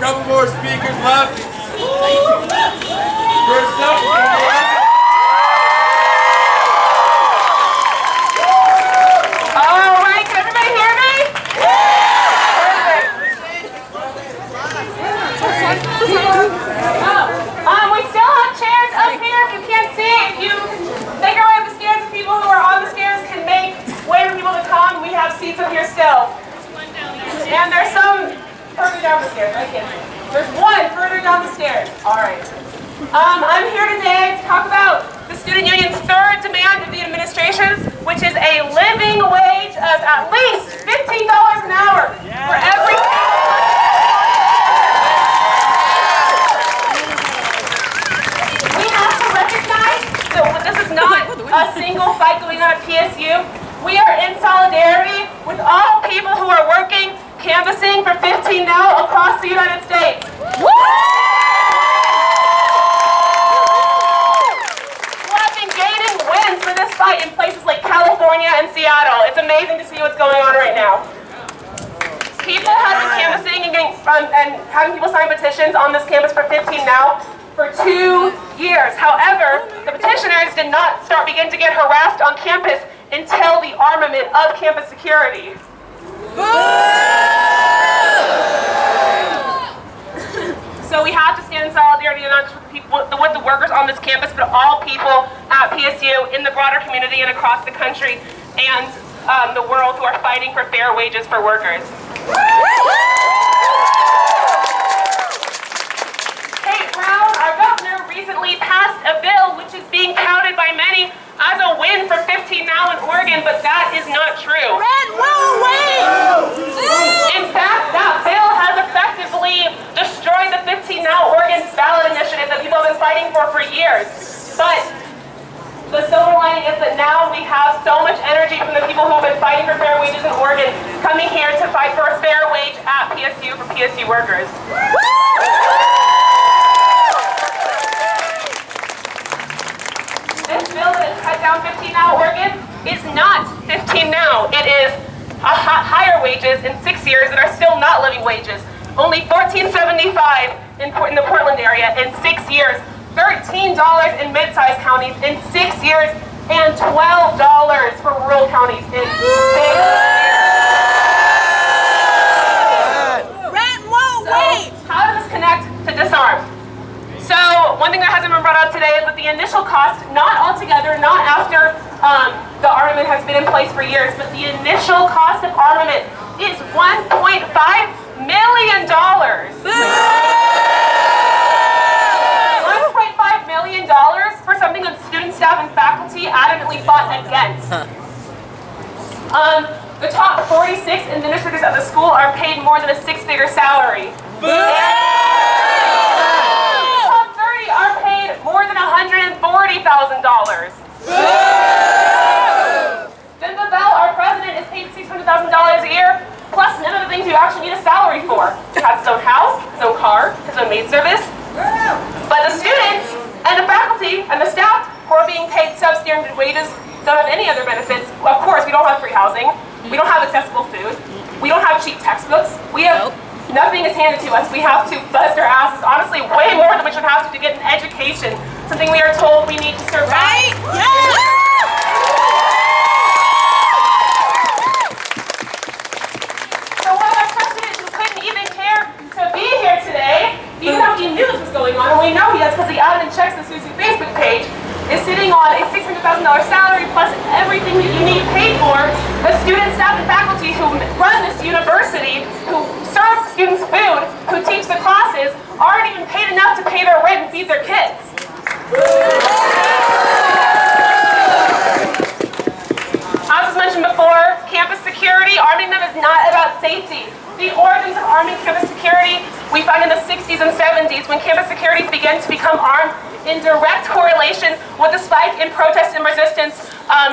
couple more speakers left. First up, all right, can everybody hear me? We still have chairs up here. If you can't see, if you make your way up the stairs, the people who are on the stairs can make way for people to come. We have seats up here still. And there's some further down the stairs. I can't see. There's one further down the stairs. All right. I'm here today to talk about the student union's third demand of the administration, which is a living wage of at least $15 an hour for every We have to recognize that this is not a single fight going on at PSU. We are in solidarity with all people who are working, canvassing for 15 now across the United States. For this fight in places like California and Seattle. It's amazing to see what's going on right now. People have been canvassing and having people sign petitions on this campus for 15 now for 2 years. However, the petitioners did not begin to get harassed on campus until the armament of campus security. So we have to stand in solidarity not just with the workers on this campus, but all people at PSU in the broader community and across the country and the world who are fighting for fair wages for workers. Kate Brown, our governor, recently passed a bill which is being touted by many as a win for 15 now in Oregon, but that is not true. In fact, that bill has effectively destroyed the 15 now Oregon ballot initiative that people have been fighting for years. But the silver lining is that now we have so much energy from the people who have been fighting for fair wages in Oregon coming here to fight for a fair wage at PSU for PSU workers. This bill that has cut down 15 now Oregon is not 15 now. It is higher wages in 6 years that are still not living wages. Only $14.75 in the Portland area in 6 years. $13 in mid-sized counties in 6 years, and $12 for rural counties in 6 years. How does this connect to Disarm? So one thing that hasn't been brought up today is that the initial cost, not altogether, not after the armament has been in place for years, but the initial cost of armament is $1.5 million. $1.5 million for something that student, staff, and faculty adamantly fought against. The top 46 administrators at the school are paid more than a six-figure salary. Are paid more than $140,000. Then Bell, our president, is paid $600,000 a year, plus none of the things you actually need a salary for. He has his own house, his own car, his own maid service. But the students and the faculty and the staff who are being paid substandard wages don't have any other benefits. Of course, we don't have free housing. We don't have accessible food. We don't have cheap textbooks. We have nothing is handed to us. We have to bust our asses, honestly, way more than we should have to get an education. Something we are told we need to survive. Right? Yeah! So one of our presidents who couldn't even care to be here today, even though he knew this was going on, and we know he does because he added and checks the Susie Facebook page, is sitting on a $600,000 salary plus everything that you need paid for. The students, staff, and faculty who run this university, who serve students food, who teach the classes, aren't even paid enough to pay their rent and feed their kids. As was mentioned before, campus security, arming them is not about safety. The origins of arming campus security we find in the 60s and 70s when campus securities began to become armed in direct correlation with the spike in protest and resistance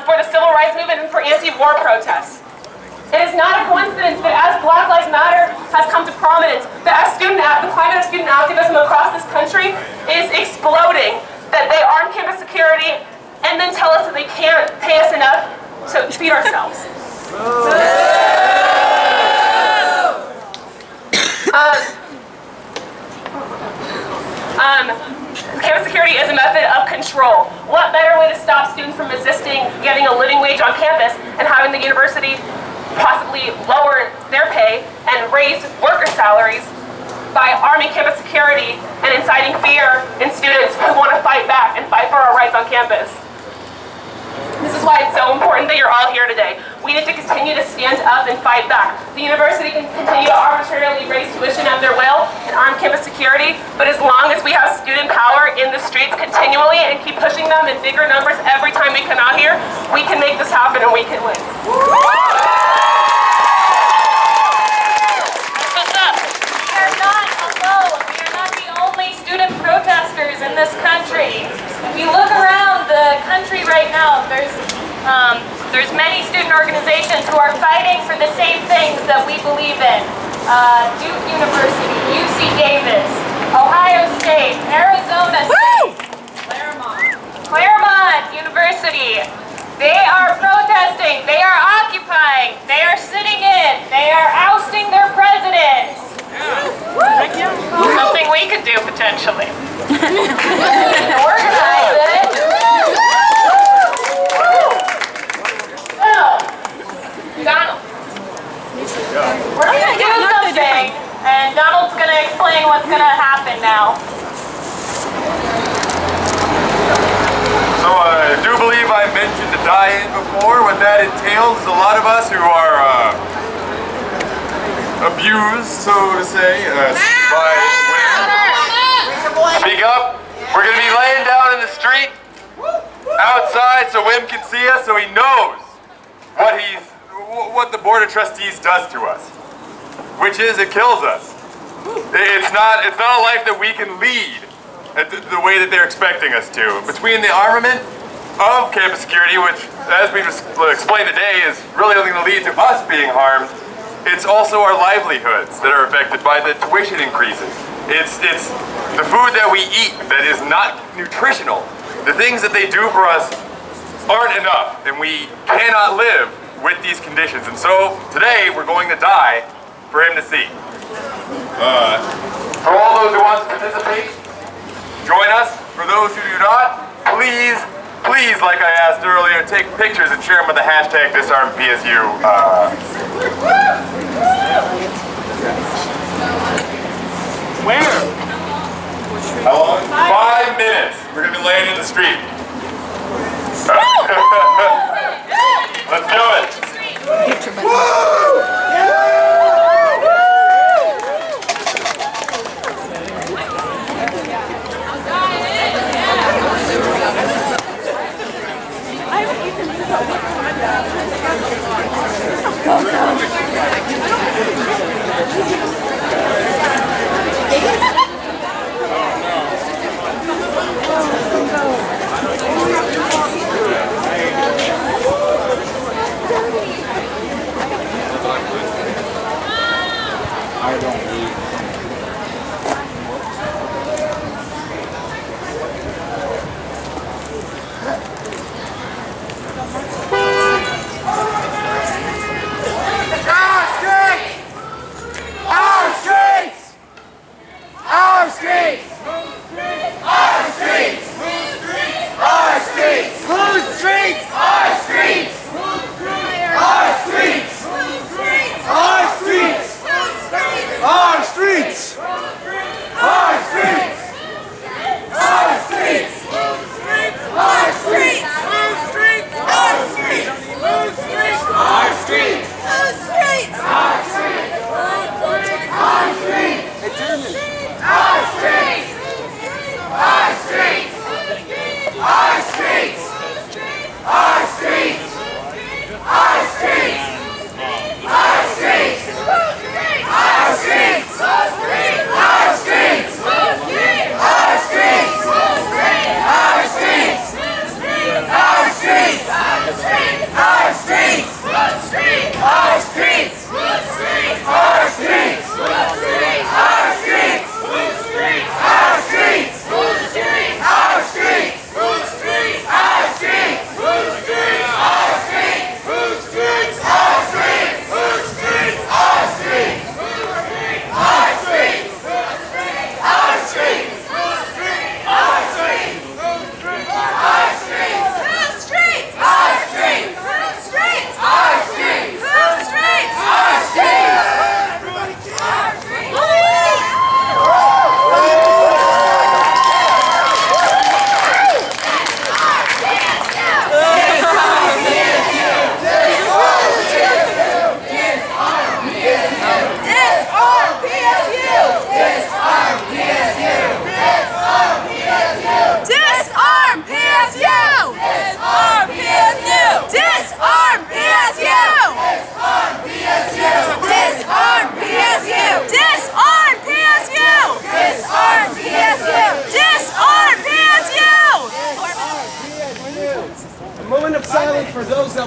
for the civil rights movement and for anti-war protests. It is not a coincidence that as Black Lives Matter has come to prominence, that as the climate of student activism across this country is exploding, that they arm campus security and then tell us that they can't pay us enough to feed ourselves. Campus security is a method of control. What better way to stop students from resisting getting a living wage on campus and having the university possibly lower their pay and raise worker salaries by arming campus security and inciting fear in students who want to fight back and fight for our rights on campus. This is why it's so important that you're all here today. We need to continue to stand up and fight back. The university can continue to arbitrarily raise tuition at their will and arm campus security, but as long as we have student power in the streets continually and keep pushing them in bigger numbers every time we come out here, we can make this happen and we can win. We are not alone. We are not the only student protesters in this country. If you look around the country right now, there's many student organizations who are fighting for the same things that we believe in. Duke University, UC Davis, Ohio State, Arizona State, Claremont University. They are protesting, they are occupying, they are sitting in, they are ousting their presidents. Something we could do potentially. Organize it. So, Donald, we're going to do something, and Donald's going to explain what's going to happen now. So I do believe I mentioned the die-in before. What that entails is a lot of us who are abused, so to say, by women. Speak up. We're going to be laying down in the street outside so Wim can see us, so he knows what the Board of Trustees does to us, which is it kills us. It's not a life that we can lead the way that they're expecting us to. Between the armament of campus security, which, as we explained today, is really only going to lead to us being harmed, it's also our livelihoods that are affected by the tuition increases. It's the food that we eat that is not nutritional. The things that they do for us aren't enough, and we cannot live with these conditions. And so today we're going to die for him to see. For all those who want to participate, join us. For those who do not, please, like I asked earlier, take pictures and share them with the hashtag Disarm PSU. Where? How long? 5 minutes. We're going to be laying in the street. Let's do it.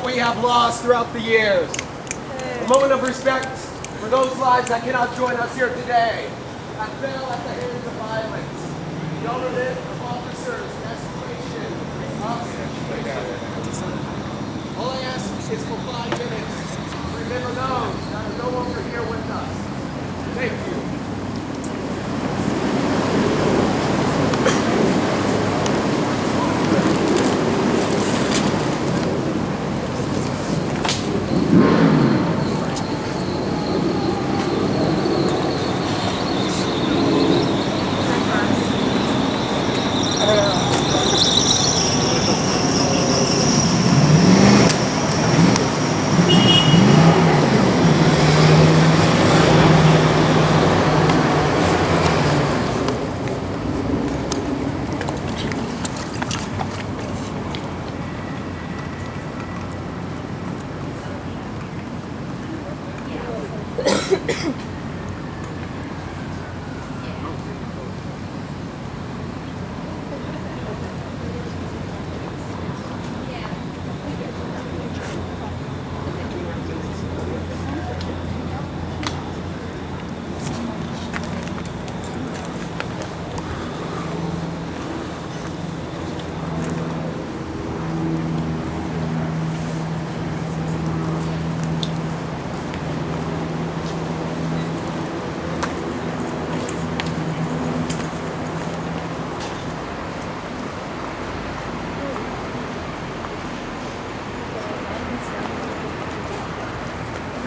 we have lost throughout the years. A moment of respect for those lives that cannot join us here today, that fell at the hands of violence, government of officers, escalation of situation. All I ask is for 5 minutes. Remember those that are no longer here with us. Thank you.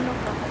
No problem.